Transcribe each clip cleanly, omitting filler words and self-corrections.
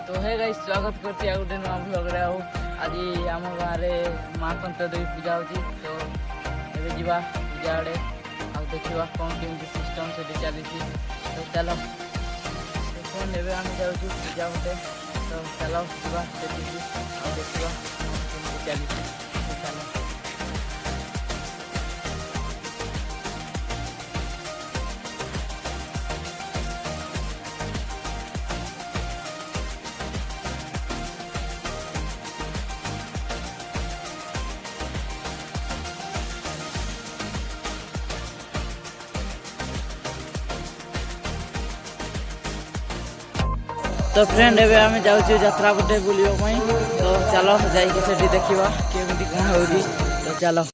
तो है गाइस स्वागत करती गोटे नुआ ब्लॉग रे आज आम गाँव में माँ कंठदेवी पूजा होची तो एबे जीवा पूजा आड़े आ देखा कौन केमती सिस्टम से चली तो चलो कौन एबे आम जाऊँ पूजा होते तो चलो जीवा देखा केमती चली चलो। तो फ्रेंड एवं आम जाऊँ यात्रा पटे बुलवाई तो चलो जाकि देखा केमी कौन हो तो चलो।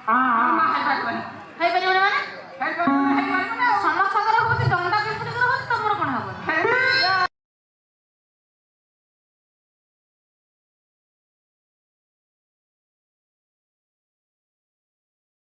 Hai Pak di mana? Hai Pak.